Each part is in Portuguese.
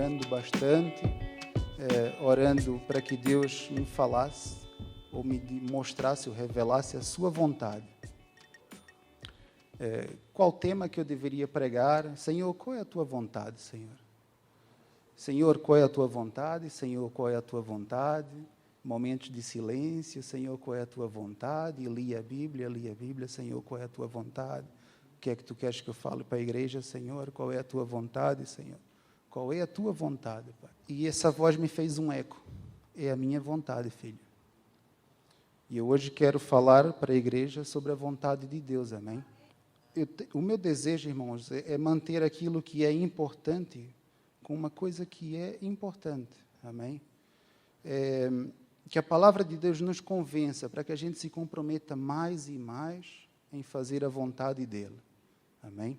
orando bastante, orando para que Deus me falasse, ou me mostrasse ou revelasse a sua vontade. Qual tema que eu deveria pregar? Senhor, qual é a tua vontade, Senhor? Senhor, qual é a tua vontade? Senhor, qual é a tua vontade? Momentos de silêncio, Senhor, qual é a tua vontade? E li a Bíblia, Senhor, qual é a tua vontade? O que é que tu queres que eu fale para a igreja, Senhor? Qual é a tua vontade, Senhor? Qual é a tua vontade, Pai? E essa voz me fez um eco. É a minha vontade, filho. E eu hoje quero falar para a igreja sobre a vontade de Deus, amém? O meu desejo, irmãos, é manter aquilo que é importante com uma coisa que é importante, amém? Que a palavra de Deus nos convença para que a gente se comprometa mais e mais em fazer a vontade dele, amém?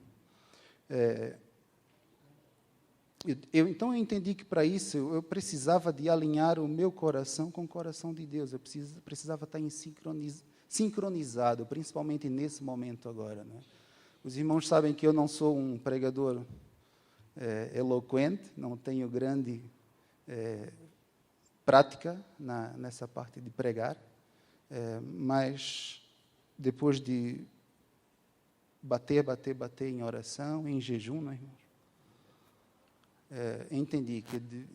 Então eu entendi que para isso eu precisava de alinhar o meu coração com o coração de Deus, eu precisava estar sincronizado, principalmente nesse momento agora, né? Os irmãos sabem que eu não sou um pregador eloquente, não tenho grande prática nessa parte de pregar, mas depois de bater em oração, em jejum, né, irmãos? Entendi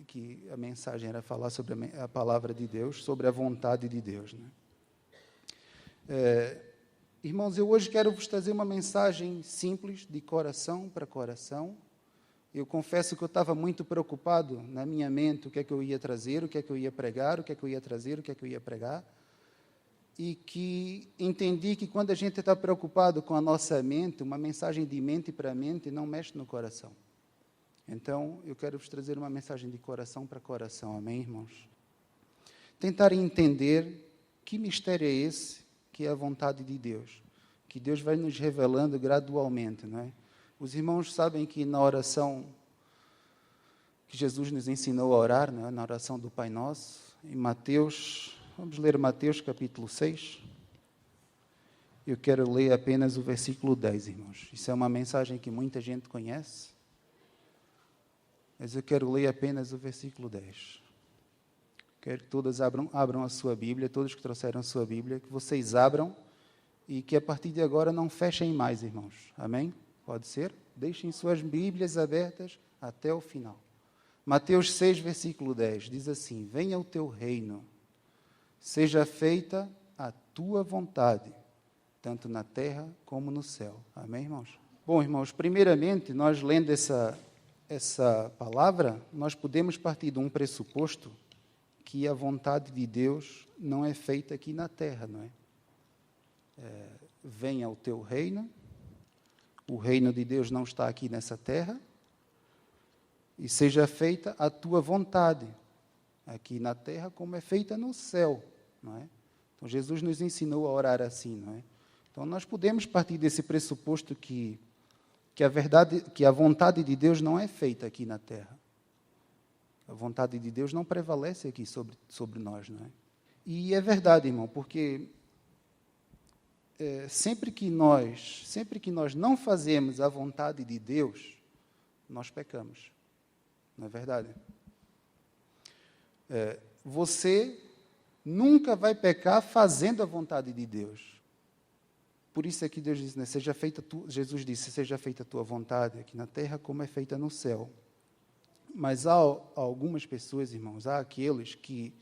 que a mensagem era falar sobre a palavra de Deus, sobre a vontade de Deus, né? Irmãos, eu hoje quero vos trazer uma mensagem simples, de coração para coração. Eu confesso que eu estava muito preocupado na minha mente o que é que eu ia trazer, o que é que eu ia pregar, o que é que eu ia trazer, o que é que eu ia pregar. E que entendi que quando a gente está preocupado com a nossa mente, uma mensagem de mente para mente não mexe no coração. Então, eu quero vos trazer uma mensagem de coração para coração, amém, irmãos? Tentar entender que mistério é esse, que é a vontade de Deus, que Deus vai nos revelando gradualmente, não é? Os irmãos sabem que na oração que Jesus nos ensinou a orar, não é? Na oração do Pai Nosso, em Mateus, vamos ler Mateus capítulo 6. Eu quero ler apenas o versículo 10, irmãos. Isso é uma mensagem que muita gente conhece, mas eu quero ler apenas o versículo 10. Quero que todos abram a sua Bíblia, todos que trouxeram a sua Bíblia, que vocês abram e que a partir de agora não fechem mais, irmãos. Amém? Pode ser? Deixem suas Bíblias abertas até o final. Mateus 6, versículo 10, diz assim: venha o teu reino, seja feita a tua vontade, tanto na terra como no céu. Amém, irmãos? Bom, irmãos, primeiramente, nós lendo essa palavra, nós podemos partir de um pressuposto que a vontade de Deus não é feita aqui na terra, não é? Venha o teu reino, o reino de Deus não está aqui nessa terra, e seja feita a tua vontade, aqui na terra como é feita no céu, não é? Então, Jesus nos ensinou a orar assim, não é? Então, nós podemos partir desse pressuposto que a vontade de Deus não é feita aqui na terra. A vontade de Deus não prevalece aqui sobre nós, não é? E é verdade, irmão, porque sempre que nós não fazemos a vontade de Deus, nós pecamos. Não é verdade? Você nunca vai pecar fazendo a vontade de Deus. Por isso é que Deus diz, né, Jesus disse, seja feita a tua vontade aqui na terra como é feita no céu. Mas há algumas pessoas, irmãos, há aqueles que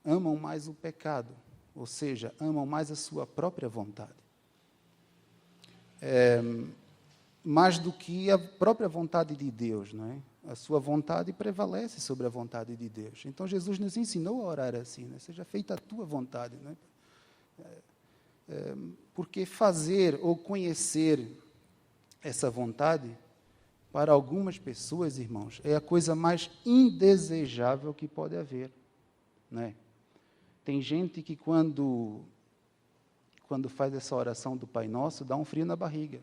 amam mais o pecado, ou seja, amam mais a sua própria vontade. Mais do que a própria vontade de Deus, não é? A sua vontade prevalece sobre a vontade de Deus. Então, Jesus nos ensinou a orar assim, né? Seja feita a tua vontade, não é? Porque fazer ou conhecer essa vontade, para algumas pessoas, irmãos, é a coisa mais indesejável que pode haver, não é? Tem gente que quando faz essa oração do Pai Nosso, dá um frio na barriga.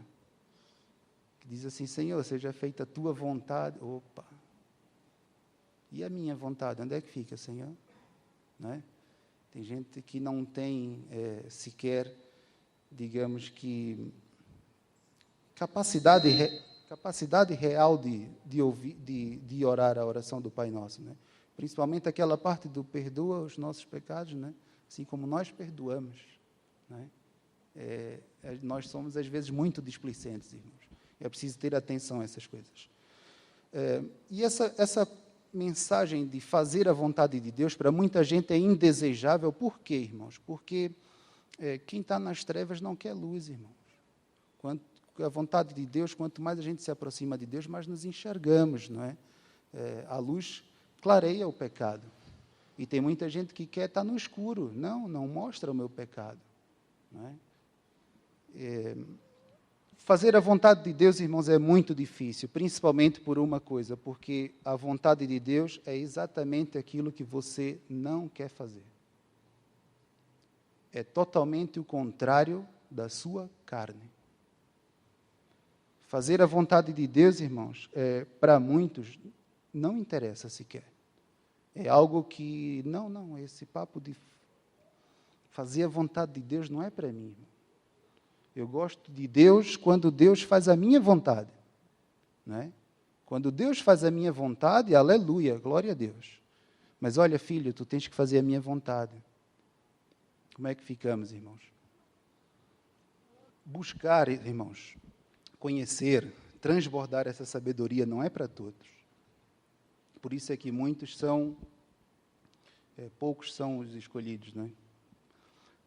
Que diz assim, Senhor, seja feita a tua vontade. Opa! E a minha vontade, onde é que fica, Senhor? Não é? Tem gente que não tem sequer, digamos que, capacidade capacidade real de ouvir, de orar a oração do Pai Nosso, né? Principalmente aquela parte do perdoa os nossos pecados, né? Assim como nós perdoamos, né? Nós somos, às vezes, muito displicentes, irmãos. É preciso ter atenção a essas coisas. E essa mensagem de fazer a vontade de Deus, para muita gente é indesejável. Por quê, irmãos? Porque quem está nas trevas não quer luz, irmãos. A vontade de Deus, quanto mais a gente se aproxima de Deus, mais nos enxergamos, não é? A luz clareia o pecado. E tem muita gente que quer estar no escuro. Não mostra o meu pecado. Não é? Fazer a vontade de Deus, irmãos, é muito difícil, principalmente por uma coisa, porque a vontade de Deus é exatamente aquilo que você não quer fazer. É totalmente o contrário da sua carne. Fazer a vontade de Deus, irmãos, para muitos, não interessa sequer. É algo que, esse papo de fazer a vontade de Deus não é para mim, irmão. Eu gosto de Deus quando Deus faz a minha vontade. Não é? Quando Deus faz a minha vontade, aleluia, glória a Deus. Mas olha, filho, tu tens que fazer a minha vontade. Como é que ficamos, irmãos? Buscar, irmãos, conhecer, transbordar essa sabedoria não é para todos. Por isso é que poucos são os escolhidos, não é?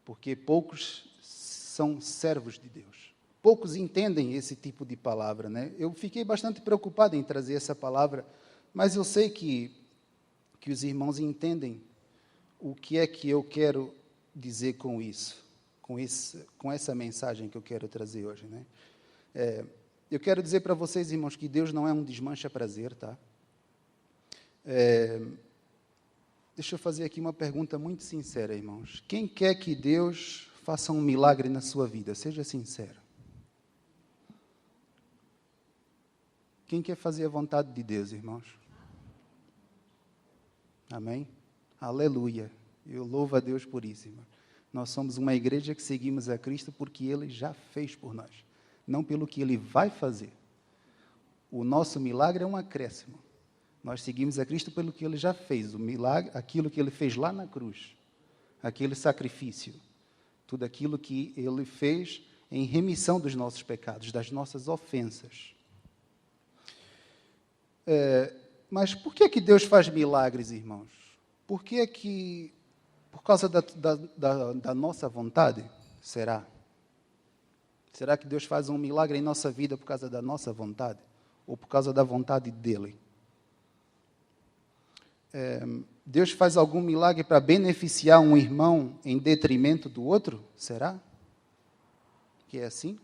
Porque poucos são servos de Deus. Poucos entendem esse tipo de palavra, né? Eu fiquei bastante preocupado em trazer essa palavra, mas eu sei que os irmãos entendem o que é que eu quero dizer com isso, com essa mensagem que eu quero trazer hoje, né? Eu quero dizer para vocês, irmãos, que Deus não é um desmancha-prazer, tá? Deixa eu fazer aqui uma pergunta muito sincera, irmãos. Quem quer que Deus faça um milagre na sua vida? Seja sincero. Quem quer fazer a vontade de Deus, irmãos? Amém? Aleluia. Eu louvo a Deus por isso, irmão. Nós somos uma igreja que seguimos a Cristo porque Ele já fez por nós, não pelo que Ele vai fazer. O nosso milagre é um acréscimo. Nós seguimos a Cristo pelo que Ele já fez, o milagre, aquilo que Ele fez lá na cruz, aquele sacrifício, tudo aquilo que Ele fez em remissão dos nossos pecados, das nossas ofensas. Mas por que Deus faz milagres, irmãos? Por causa da nossa vontade? Será? Será que Deus faz um milagre em nossa vida por causa da nossa vontade? Ou por causa da vontade dEle? Deus faz algum milagre para beneficiar um irmão em detrimento do outro? Será que é assim?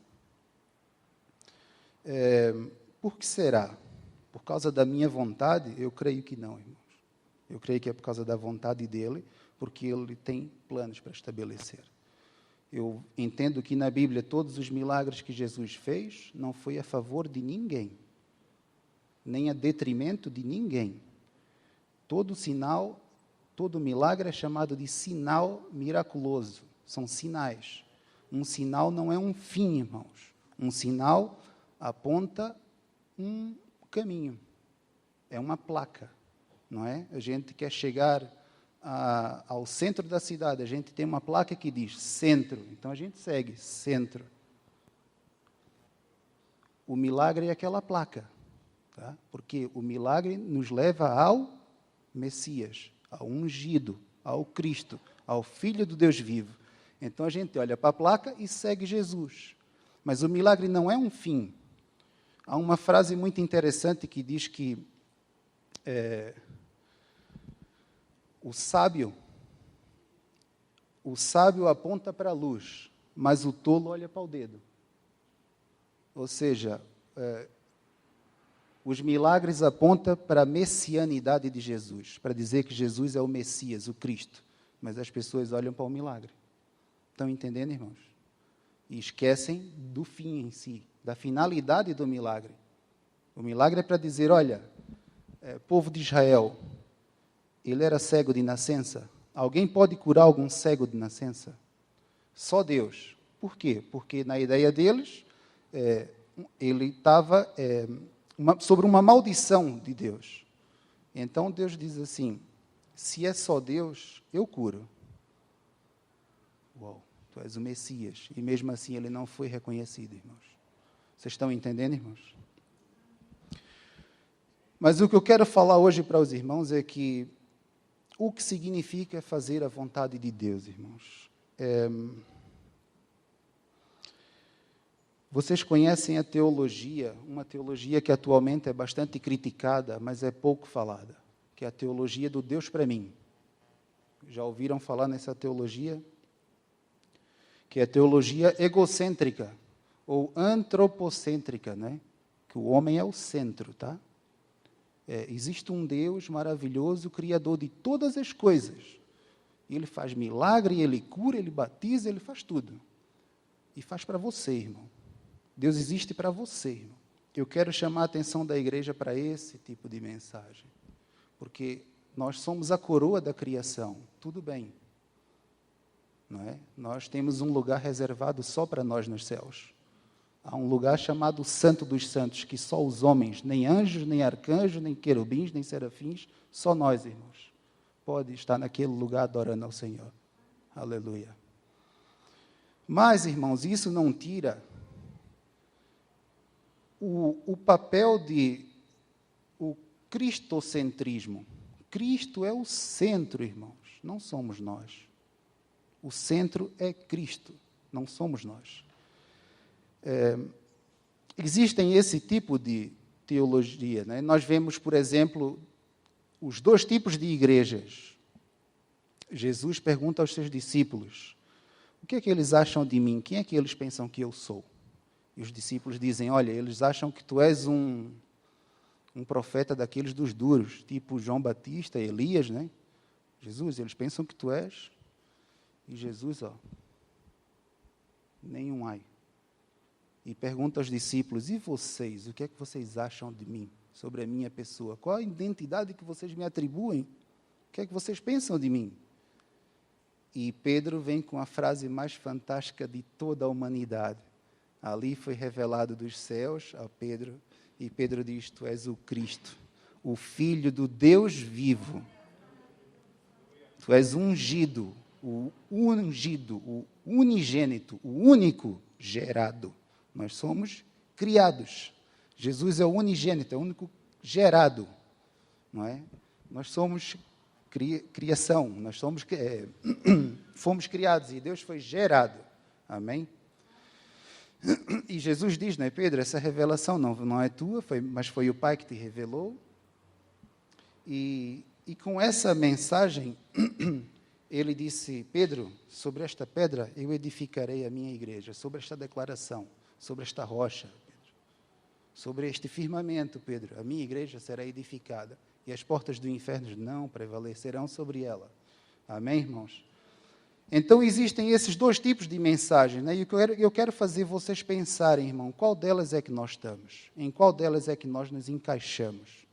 Por que será? Por causa da minha vontade? Eu creio que não, irmãos. Eu creio que é por causa da vontade dEle, porque Ele tem planos para estabelecer. Eu entendo que na Bíblia todos os milagres que Jesus fez não foi a favor de ninguém, nem a detrimento de ninguém. Todo sinal, todo milagre é chamado de sinal miraculoso. São sinais. Um sinal não é um fim, irmãos. Um sinal aponta um caminho. É uma placa, não é? A gente quer chegar ao centro da cidade. A gente tem uma placa que diz centro. Então a gente segue centro. O milagre é aquela placa, tá? Porque o milagre nos leva ao Messias, ao ungido, ao Cristo, ao Filho do Deus vivo. Então a gente olha para a placa e segue Jesus. Mas o milagre não é um fim. Há uma frase muito interessante que diz que o sábio aponta para a luz, mas o tolo olha para o dedo. Ou seja, os milagres apontam para a messianidade de Jesus, para dizer que Jesus é o Messias, o Cristo. Mas as pessoas olham para o milagre. Estão entendendo, irmãos? E esquecem do fim em si, da finalidade do milagre. O milagre é para dizer, olha, povo de Israel, ele era cego de nascença. Alguém pode curar algum cego de nascença? Só Deus. Por quê? Porque na ideia deles, ele estava sobre uma maldição de Deus. Então Deus diz assim, se é só Deus, eu curo. Uau, tu és o Messias. E mesmo assim ele não foi reconhecido, irmãos. Vocês estão entendendo, irmãos? Mas o que eu quero falar hoje para os irmãos é que o que significa fazer a vontade de Deus, irmãos? Vocês conhecem a teologia, uma teologia que atualmente é bastante criticada, mas é pouco falada, que é a teologia do Deus para mim. Já ouviram falar nessa teologia? Que é a teologia egocêntrica, ou antropocêntrica, né? Que o homem é o centro, tá? Existe um Deus maravilhoso, criador de todas as coisas. Ele faz milagre, ele cura, ele batiza, ele faz tudo. E faz para você, irmão. Deus existe para você, irmão. Eu quero chamar a atenção da igreja para esse tipo de mensagem. Porque nós somos a coroa da criação. Tudo bem. Não é? Nós temos um lugar reservado só para nós nos céus. Há um lugar chamado Santo dos Santos, que só os homens, nem anjos, nem arcanjos, nem querubins, nem serafins, só nós, irmãos, pode estar naquele lugar adorando ao Senhor. Aleluia. Mas, irmãos, isso não tira o papel de o cristocentrismo. Cristo é o centro, irmãos, não somos nós. O centro é Cristo, não somos nós. Existem esse tipo de teologia, né? Nós vemos, por exemplo, os dois tipos de igrejas. Jesus pergunta aos seus discípulos, o que é que eles acham de mim? Quem é que eles pensam que eu sou? E os discípulos dizem, olha, eles acham que tu és um profeta daqueles dos duros, tipo João Batista, Elias, né? Jesus, eles pensam que tu és. E Jesus, nenhum ai. E pergunta aos discípulos, e vocês, o que é que vocês acham de mim, sobre a minha pessoa? Qual a identidade que vocês me atribuem? O que é que vocês pensam de mim? E Pedro vem com a frase mais fantástica de toda a humanidade. Ali foi revelado dos céus a Pedro, e Pedro diz, tu és o Cristo, o Filho do Deus vivo. Tu és ungido, o unigênito, o único gerado. Nós somos criados. Jesus é o unigênito, é o único gerado. Não é? Nós somos criação, nós somos, fomos criados e Deus foi gerado. Amém? E Jesus diz, não é, Pedro, essa revelação não é tua, mas foi o Pai que te revelou. E com essa mensagem, ele disse, Pedro, sobre esta pedra eu edificarei a minha igreja, sobre esta declaração, sobre esta rocha, Pedro, sobre este firmamento, Pedro, a minha igreja será edificada e as portas do inferno não prevalecerão sobre ela. Amém, irmãos? Então, existem esses dois tipos de mensagens, né? E eu quero fazer vocês pensarem, irmão, qual delas é que nós estamos? Em qual delas é que nós nos encaixamos?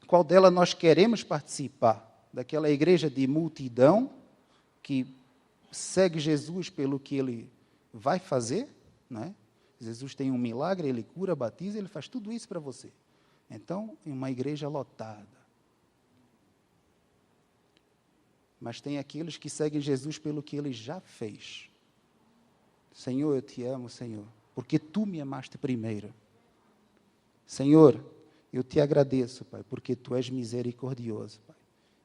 Qual delas nós queremos participar? Daquela igreja de multidão que segue Jesus pelo que ele vai fazer, né? Jesus tem um milagre, ele cura, batiza, ele faz tudo isso para você. Então, em uma igreja lotada. Mas tem aqueles que seguem Jesus pelo que ele já fez. Senhor, eu te amo, Senhor, porque tu me amaste primeiro. Senhor, eu te agradeço, Pai, porque tu és misericordioso, Pai.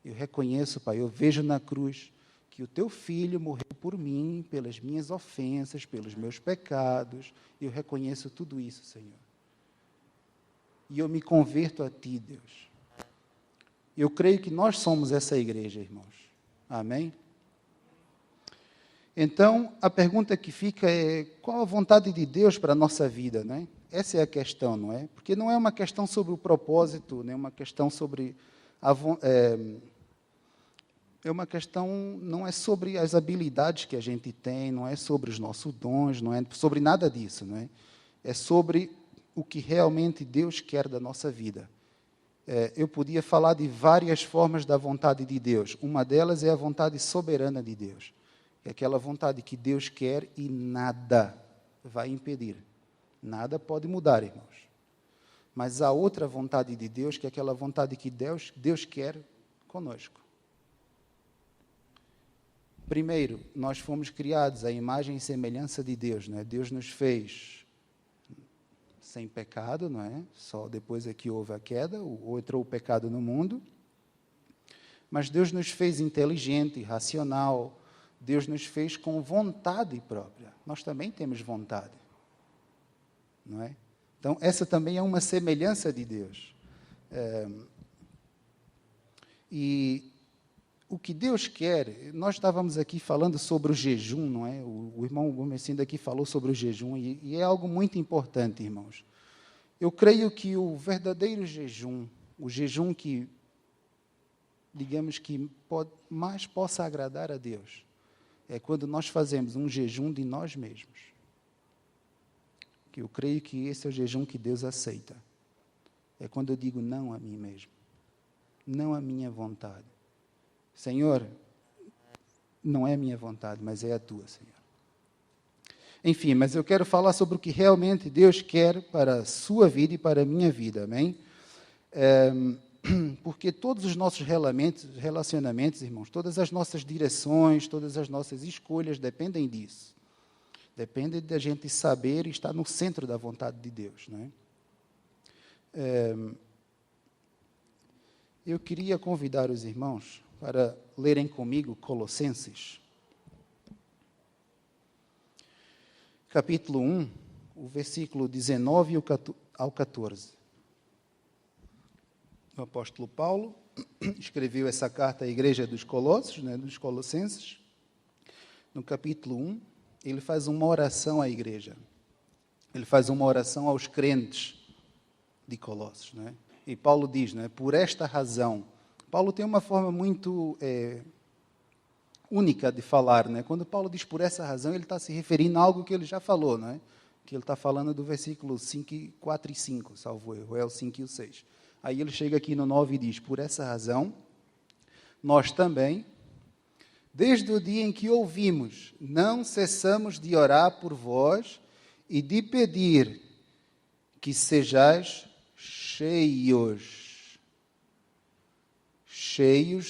Eu reconheço, Pai, eu vejo na cruz que o teu filho morreu por mim, pelas minhas ofensas, pelos meus pecados. Eu reconheço tudo isso, Senhor. E eu me converto a ti, Deus. Eu creio que nós somos essa igreja, irmãos. Amém? Então, a pergunta que fica é, qual a vontade de Deus para a nossa vida, né? Essa é a questão, não é? Porque não é uma questão sobre o propósito, né? Uma questão sobre uma questão, não é sobre as habilidades que a gente tem, não é sobre os nossos dons, não é sobre nada disso, não é? É sobre o que realmente Deus quer da nossa vida. Eu podia falar de várias formas da vontade de Deus. Uma delas é a vontade soberana de Deus. É aquela vontade que Deus quer e nada vai impedir. Nada pode mudar, irmãos. Mas há outra vontade de Deus, que é aquela vontade que Deus quer conosco. Primeiro, nós fomos criados à imagem e semelhança de Deus, não é? Deus nos fez sem pecado, não é? Só depois é que houve a queda, ou entrou o pecado no mundo. Mas Deus nos fez inteligente, racional. Deus nos fez com vontade própria. Nós também temos vontade, não é? Então, essa também é uma semelhança de Deus. E o que Deus quer, nós estávamos aqui falando sobre o jejum, não é? O irmão Gomes aqui falou sobre o jejum, e é algo muito importante, irmãos. Eu creio que o verdadeiro jejum, o jejum que, digamos que mais possa agradar a Deus, é quando nós fazemos um jejum de nós mesmos. Que eu creio que esse é o jejum que Deus aceita. É quando eu digo não a mim mesmo, não a minha vontade. Senhor, não é a minha vontade, mas é a tua, Senhor. Enfim, mas eu quero falar sobre o que realmente Deus quer para a sua vida e para a minha vida, amém? Porque todos os nossos relacionamentos, irmãos, todas as nossas direções, todas as nossas escolhas dependem disso. Depende da gente saber e estar no centro da vontade de Deus, não é? Eu queria convidar os irmãos para lerem comigo Colossenses, capítulo 1, o versículo 19 ao 14. O apóstolo Paulo escreveu essa carta à igreja dos Colossos, né, dos Colossenses. No capítulo 1, ele faz uma oração à igreja. Ele faz uma oração aos crentes de Colossos, né? E Paulo diz, né, por esta razão. Paulo tem uma forma muito única de falar, né? Quando Paulo diz por essa razão, ele está se referindo a algo que ele já falou, né? Que ele está falando do versículo 4 e 5, salvo erro, é o 5 e o 6. Aí ele chega aqui no 9 e diz, por essa razão, nós também, desde o dia em que ouvimos, não cessamos de orar por vós e de pedir que sejais cheios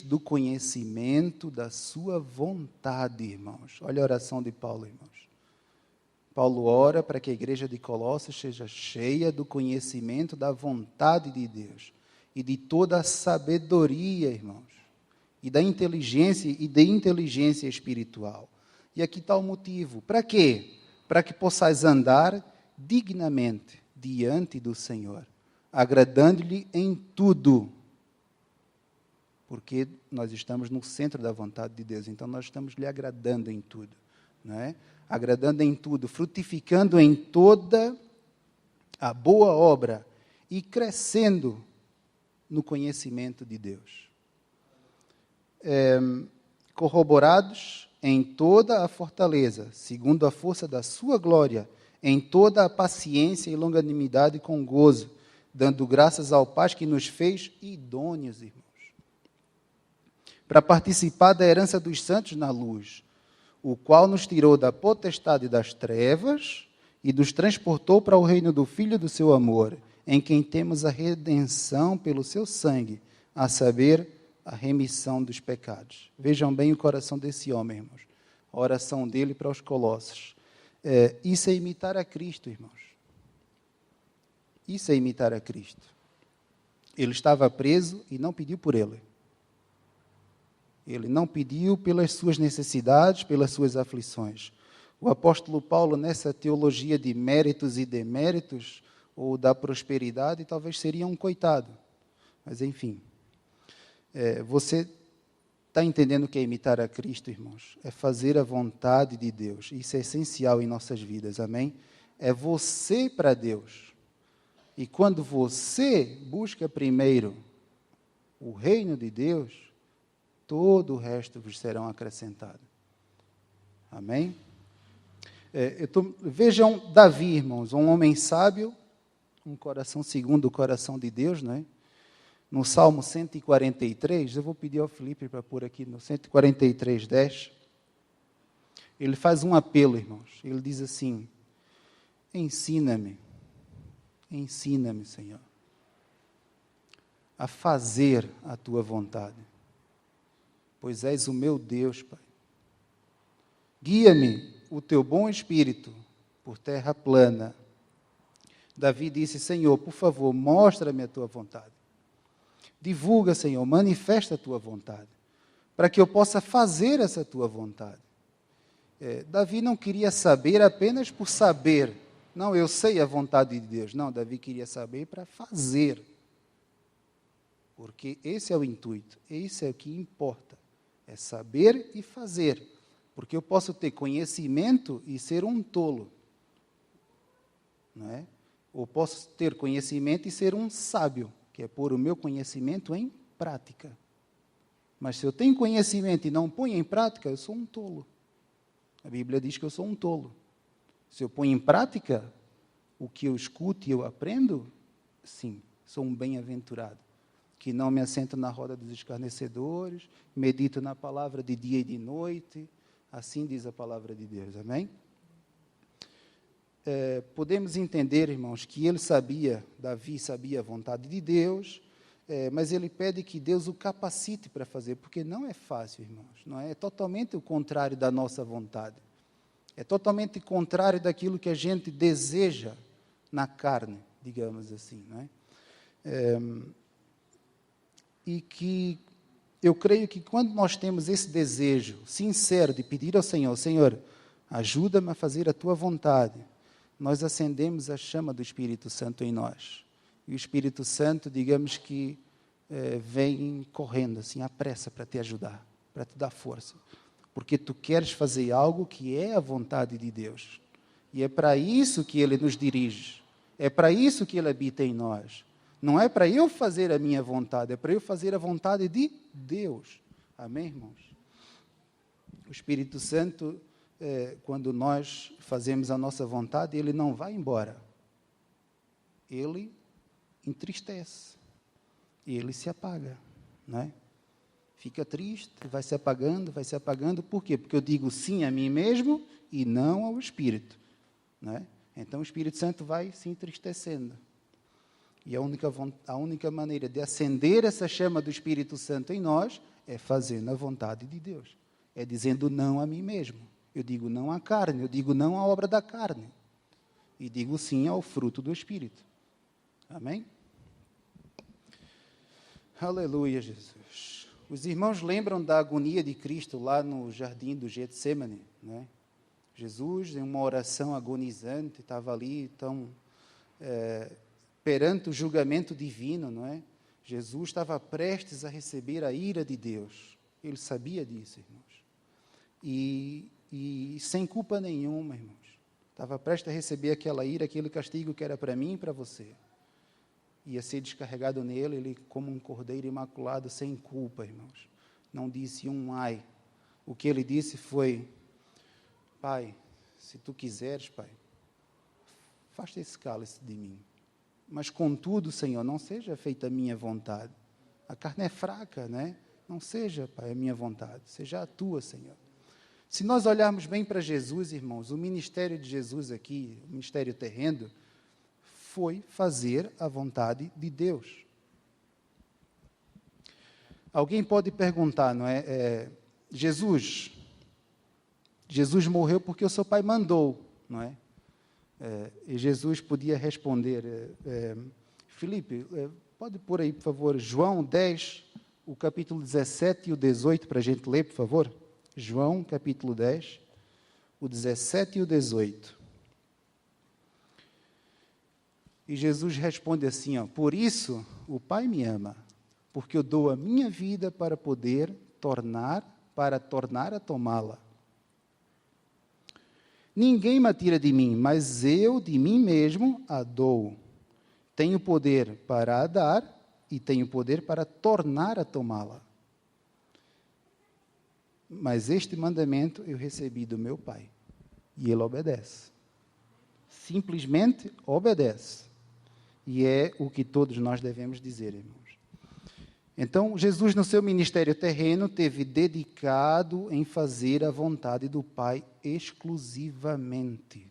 do conhecimento da sua vontade, irmãos. Olha a oração de Paulo, irmãos. Paulo ora para que a igreja de Colossos seja cheia do conhecimento da vontade de Deus e de toda a sabedoria, irmãos, e da inteligência e de inteligência espiritual. E aqui está o motivo. Para quê? Para que possais andar dignamente diante do Senhor, agradando-lhe em tudo. Porque nós estamos no centro da vontade de Deus, então nós estamos lhe agradando em tudo, não é? Agradando em tudo, frutificando em toda a boa obra e crescendo no conhecimento de Deus. Corroborados em toda a fortaleza, segundo a força da sua glória, em toda a paciência e longanimidade com gozo, dando graças ao Pai que nos fez idôneos, irmãos, para participar da herança dos santos na luz, o qual nos tirou da potestade das trevas e nos transportou para o reino do Filho do seu amor, em quem temos a redenção pelo seu sangue, a saber, a remissão dos pecados. Vejam bem o coração desse homem, irmãos. A oração dele para os Colossos. Isso é imitar a Cristo, irmãos. Isso é imitar a Cristo. Ele estava preso e não pediu por ele. Ele não pediu pelas suas necessidades, pelas suas aflições. O apóstolo Paulo, nessa teologia de méritos e deméritos, ou da prosperidade, talvez seria um coitado. Mas, enfim, você está entendendo o que é imitar a Cristo, irmãos? É fazer a vontade de Deus. Isso é essencial em nossas vidas, amém? É você para Deus. E quando você busca primeiro o reino de Deus, todo o resto vos serão acrescentado. Amém? Vejam Davi, irmãos, um homem sábio, um coração segundo o coração de Deus, né? No Salmo 143, eu vou pedir ao Felipe para pôr aqui no 143, 10. Ele faz um apelo, irmãos. Ele diz assim: ensina-me ensina-me, Senhor, a fazer a tua vontade, pois és o meu Deus, Pai. Guia-me o teu bom espírito por terra plana. Davi disse, Senhor, por favor, mostra-me a tua vontade. Divulga, Senhor, manifesta a tua vontade, para que eu possa fazer essa tua vontade. Davi não queria saber apenas por saber. Não, eu sei a vontade de Deus. Não, Davi queria saber para fazer. Porque esse é o intuito, esse é o que importa. É saber e fazer. Porque eu posso ter conhecimento e ser um tolo. Não é? Ou posso ter conhecimento e ser um sábio, que é pôr o meu conhecimento em prática. Mas se eu tenho conhecimento e não ponho em prática, eu sou um tolo. A Bíblia diz que eu sou um tolo. Se eu ponho em prática o que eu escuto e eu aprendo, sim, sou um bem-aventurado. Que não me assento na roda dos escarnecedores, medito na palavra de dia e de noite. Assim diz a palavra de Deus, amém? Podemos entender, irmãos, que Davi sabia a vontade de Deus, mas ele pede que Deus o capacite para fazer, porque não é fácil, irmãos, não é? É totalmente o contrário da nossa vontade. É totalmente contrário daquilo que a gente deseja na carne, digamos assim, não é? E que eu creio que quando nós temos esse desejo sincero de pedir ao Senhor, Senhor, ajuda-me a fazer a tua vontade, nós acendemos a chama do Espírito Santo em nós. E o Espírito Santo, digamos que vem correndo, assim, à pressa para te ajudar, para te dar força. Porque tu queres fazer algo que é a vontade de Deus. E é para isso que Ele nos dirige. É para isso que Ele habita em nós. Não é para eu fazer a minha vontade, é para eu fazer a vontade de Deus. Amém, irmãos? O Espírito Santo, quando nós fazemos a nossa vontade, Ele não vai embora. Ele entristece. E Ele se apaga, não é? Fica triste, vai se apagando. Por quê? Porque eu digo sim a mim mesmo e não ao Espírito. Não é? Então o Espírito Santo vai se entristecendo. E a única maneira de acender essa chama do Espírito Santo em nós é fazendo a vontade de Deus. É dizendo não a mim mesmo. Eu digo não à carne, eu digo não à obra da carne. E digo sim ao fruto do Espírito. Amém? Aleluia, Jesus. Os irmãos lembram da agonia de Cristo lá no jardim do Getsemane, né? Jesus, em uma oração agonizante, estava ali, então, perante o julgamento divino, não é? Jesus estava prestes a receber a ira de Deus. Ele sabia disso, irmãos. E sem culpa nenhuma, irmãos. Estava prestes a receber aquela ira, aquele castigo que era para mim e para você. Ia ser descarregado nele, ele como um cordeiro imaculado, sem culpa, irmãos. Não disse um ai. O que ele disse foi, Pai, se tu quiseres, Pai, afasta esse cálice de mim. Mas, contudo, Senhor, não seja feita a minha vontade. A carne é fraca, né? Não seja, Pai, a minha vontade, seja a tua, Senhor. Se nós olharmos bem para Jesus, irmãos, o ministério de Jesus aqui, o ministério terreno, foi fazer a vontade de Deus. Alguém pode perguntar, não é? Jesus morreu porque o seu pai mandou, não é? E Jesus podia responder, Filipe, pode pôr aí, por favor, João 10, o capítulo 17 e o 18, para a gente ler, por favor? João, capítulo 10, o 17 e o 18. E Jesus responde assim, ó, por isso o Pai me ama, porque eu dou a minha vida para poder tornar a tomá-la. Ninguém me tira de mim, mas eu de mim mesmo a dou. Tenho poder para a dar e tenho poder para tornar a tomá-la. Mas este mandamento eu recebi do meu Pai. E ele obedece. Simplesmente obedece. E é o que todos nós devemos dizer, irmãos. Então, Jesus, no seu ministério terreno, teve dedicado em fazer a vontade do Pai exclusivamente.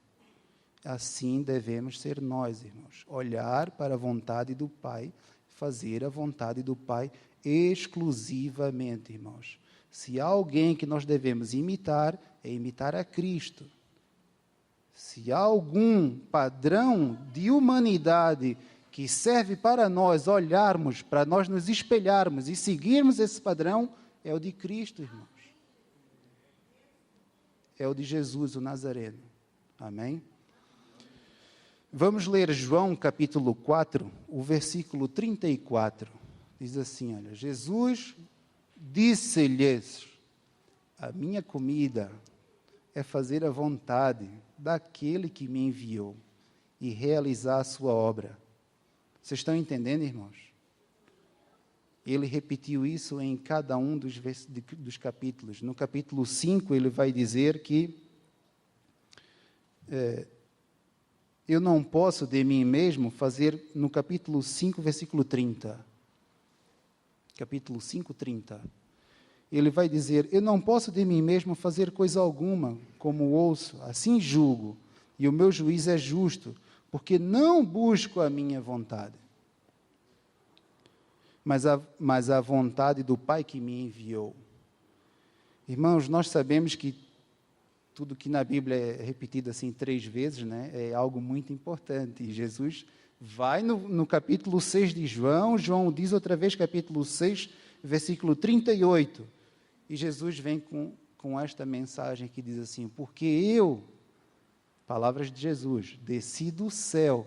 Assim devemos ser nós, irmãos. Olhar para a vontade do Pai, fazer a vontade do Pai exclusivamente, irmãos. Se há alguém que nós devemos imitar, é imitar a Cristo. Se há algum padrão de humanidade que serve para nós olharmos, para nós nos espelharmos e seguirmos esse padrão, é o de Cristo, irmãos. É o de Jesus, o Nazareno. Amém? Vamos ler João capítulo 4, o versículo 34. Diz assim, olha, Jesus disse-lhes, a minha comida é fazer a vontade daquele que me enviou e realizar a sua obra. Vocês estão entendendo, irmãos? Ele repetiu isso em cada um dos capítulos. No capítulo 5, ele vai dizer que eu não posso de mim mesmo fazer, no capítulo 5, versículo 30. Capítulo 5, 30. Ele vai dizer, eu não posso de mim mesmo fazer coisa alguma, como ouço, assim julgo, e o meu juízo é justo, porque não busco a minha vontade, mas a vontade do Pai que me enviou. Irmãos, nós sabemos que tudo que na Bíblia é repetido assim 3 vezes, né, é algo muito importante. E Jesus vai no capítulo 6 de João diz outra vez, capítulo 6, versículo 38. E Jesus vem com esta mensagem que diz assim, porque eu, palavras de Jesus, desci do céu,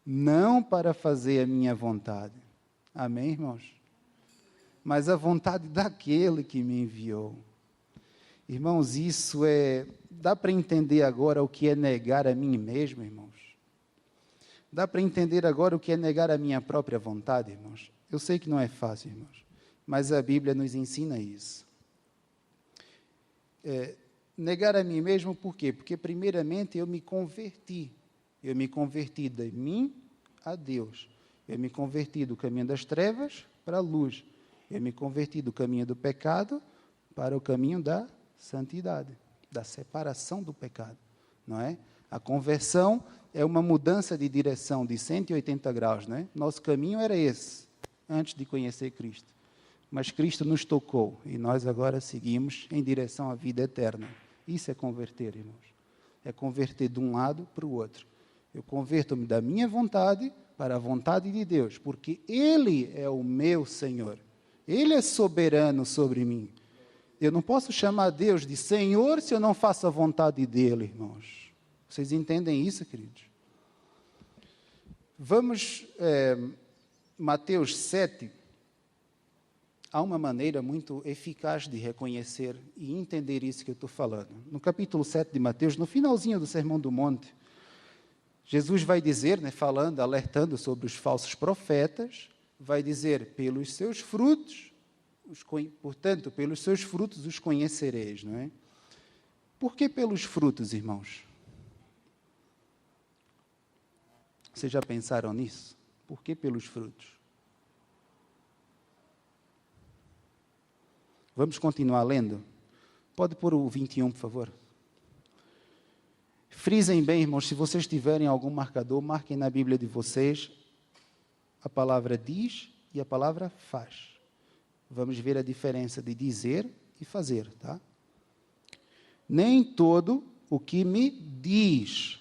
não para fazer a minha vontade. Amém, irmãos? Mas a vontade daquele que me enviou. Irmãos, isso dá para entender agora o que é negar a mim mesmo, irmãos? Dá para entender agora o que é negar a minha própria vontade, irmãos? Eu sei que não é fácil, irmãos, mas a Bíblia nos ensina isso. Negar a mim mesmo, por quê? Porque primeiramente eu me converti de mim a Deus, eu me converti do caminho das trevas para a luz, eu me converti do caminho do pecado para o caminho da santidade, da separação do pecado, não é? A conversão é uma mudança de direção de 180 graus, não é? Nosso caminho era esse, antes de conhecer Cristo. Mas Cristo nos tocou e nós agora seguimos em direção à vida eterna. Isso é converter, irmãos. É converter de um lado para o outro. Eu converto-me da minha vontade para a vontade de Deus, porque Ele é o meu Senhor. Ele é soberano sobre mim. Eu não posso chamar Deus de Senhor se eu não faço a vontade dEle, irmãos. Vocês entendem isso, queridos? Vamos, Mateus 7. Há uma maneira muito eficaz de reconhecer e entender isso que eu estou falando. No capítulo 7 de Mateus, no finalzinho do Sermão do Monte, Jesus vai dizer, né, falando, alertando sobre os falsos profetas, vai dizer, pelos seus frutos, portanto, pelos seus frutos os conhecereis, não é? Por que pelos frutos, irmãos? Vocês já pensaram nisso? Por que pelos frutos? Vamos continuar lendo? Pode pôr o 21, por favor. Frisem bem, irmãos, se vocês tiverem algum marcador, marquem na Bíblia de vocês a palavra diz e a palavra faz. Vamos ver a diferença de dizer e fazer, tá? Nem todo o que me diz,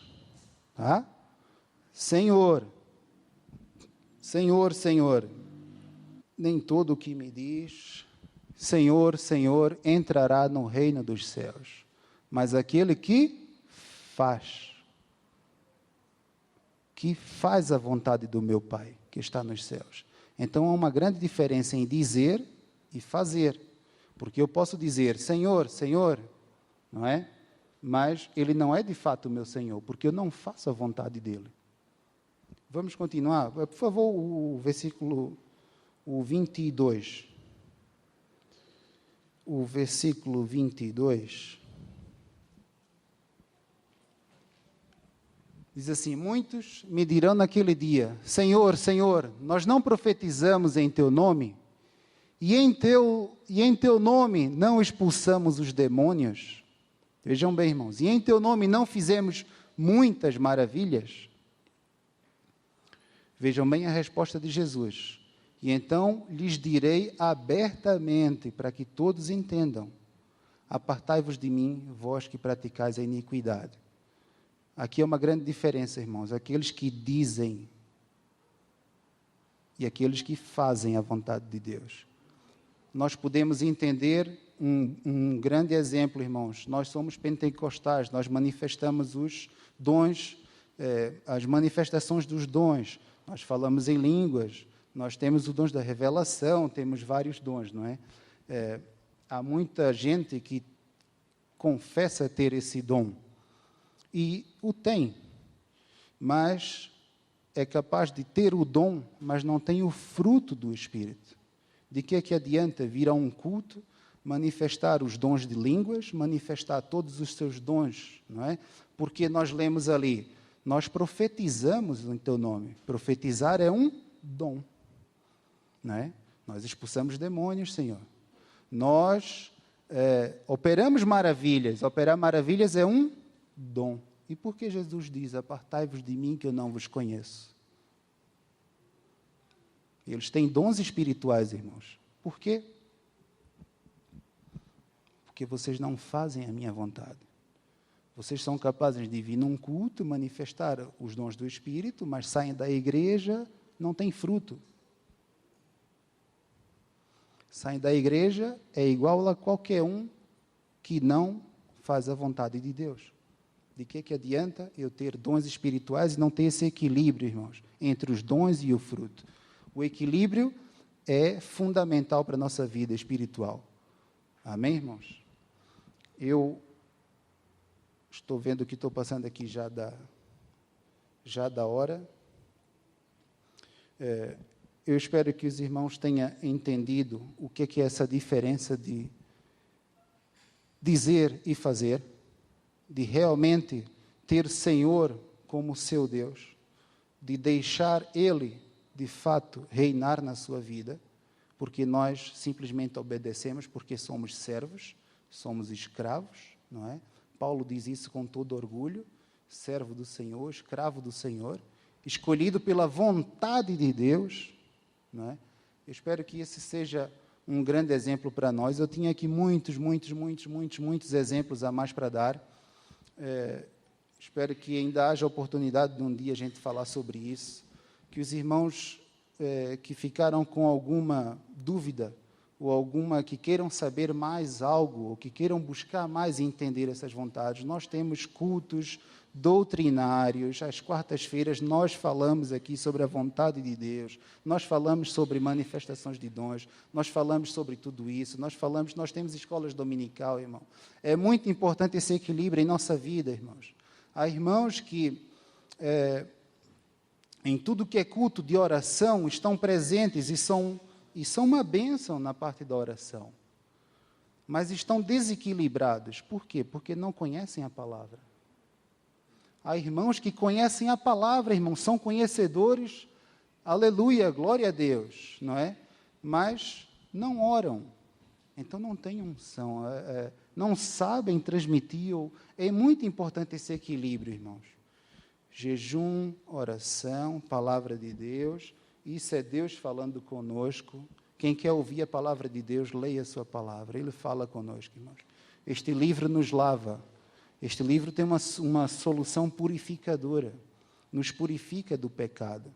tá? Senhor, Senhor, Senhor. Nem todo o que me diz, Senhor, Senhor, entrará no reino dos céus, mas aquele que faz a vontade do meu Pai, que está nos céus. Então, há uma grande diferença em dizer e fazer, porque eu posso dizer, Senhor, Senhor, não é? Mas Ele não é de fato o meu Senhor, porque eu não faço a vontade dEle. Vamos continuar? Por favor, o versículo 22. O versículo 22. Diz assim, muitos me dirão naquele dia, Senhor, Senhor, nós não profetizamos em Teu nome? E em teu nome não expulsamos os demônios? Vejam bem, irmãos, e em Teu nome não fizemos muitas maravilhas? Vejam bem a resposta de Jesus. E então lhes direi abertamente, para que todos entendam: apartai-vos de mim, vós que praticais a iniquidade. Aqui é uma grande diferença, irmãos. Aqueles que dizem e aqueles que fazem a vontade de Deus. Nós podemos entender um grande exemplo, irmãos. Nós somos pentecostais, nós manifestamos os dons, as manifestações dos dons. Nós falamos em línguas, nós temos o dom da revelação, temos vários dons, não é? Há muita gente que confessa ter esse dom, e o tem, mas é capaz de ter o dom, mas não tem o fruto do Espírito. De que é que adianta vir a um culto, manifestar os dons de línguas, manifestar todos os seus dons, não é? Porque nós lemos ali, nós profetizamos em teu nome. Profetizar é um dom, não é? Nós expulsamos demônios, Senhor. Nós operamos maravilhas. Operar maravilhas é um dom. E por que Jesus diz: apartai-vos de mim que eu não vos conheço? Eles têm dons espirituais, irmãos. Por quê? Porque vocês não fazem a minha vontade. Vocês são capazes de vir num culto, manifestar os dons do Espírito, mas saem da igreja, não tem fruto. Saem da igreja, é igual a qualquer um que não faz a vontade de Deus. De que adianta eu ter dons espirituais e não ter esse equilíbrio, irmãos, entre os dons e o fruto? O equilíbrio é fundamental para a nossa vida espiritual. Amém, irmãos? Eu estou vendo que estou passando aqui já da hora. Eu espero que os irmãos tenham entendido o que é essa diferença de dizer e fazer, de realmente ter Senhor como seu Deus, de deixar Ele, de fato, reinar na sua vida, porque nós simplesmente obedecemos porque somos servos, somos escravos, não é? Paulo diz isso com todo orgulho: servo do Senhor, escravo do Senhor, escolhido pela vontade de Deus, não é? Eu espero que esse seja um grande exemplo para nós. Eu tinha aqui muitos exemplos a mais para dar. Espero que ainda haja oportunidade de um dia a gente falar sobre isso, que os irmãos que ficaram com alguma dúvida, ou alguma que queiram saber mais algo, ou que queiram buscar mais e entender essas vontades, nós temos cultos doutrinários. Às quartas-feiras nós falamos aqui sobre a vontade de Deus, nós falamos sobre manifestações de dons, nós falamos sobre tudo isso, nós temos escolas dominical, irmão. É muito importante esse equilíbrio em nossa vida, irmãos. Há irmãos que em tudo que é culto de oração estão presentes e são uma bênção na parte da oração, mas estão desequilibrados. Por quê? Porque não conhecem a palavra. Há irmãos que conhecem a palavra, irmãos, são conhecedores, aleluia, glória a Deus, não é? Mas não oram, então não têm unção, não sabem transmitir. É muito importante esse equilíbrio, irmãos. Jejum, oração, palavra de Deus, isso é Deus falando conosco. Quem quer ouvir a palavra de Deus, leia a sua palavra, Ele fala conosco, irmãos. Este livro nos lava, este livro tem uma solução purificadora, nos purifica do pecado.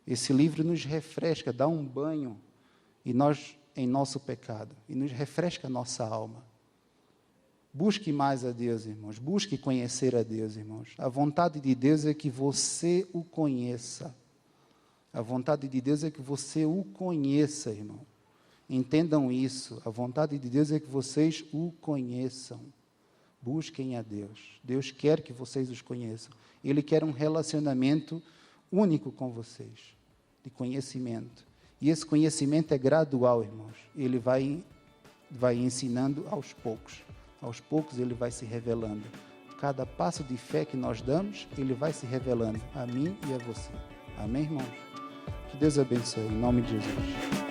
Esse livro nos refresca, dá um banho em nosso pecado, e nos refresca a nossa alma. Busque mais a Deus, irmãos. Busque conhecer a Deus, irmãos. A vontade de Deus é que você o conheça. A vontade de Deus é que você o conheça, irmão. Entendam isso. A vontade de Deus é que vocês o conheçam. Busquem a Deus. Deus quer que vocês os conheçam. Ele quer um relacionamento único com vocês, de conhecimento. E esse conhecimento é gradual, irmãos. Ele vai ensinando aos poucos. Aos poucos ele vai se revelando. Cada passo de fé que nós damos, ele vai se revelando a mim e a você. Amém, irmãos? Que Deus abençoe, em nome de Jesus.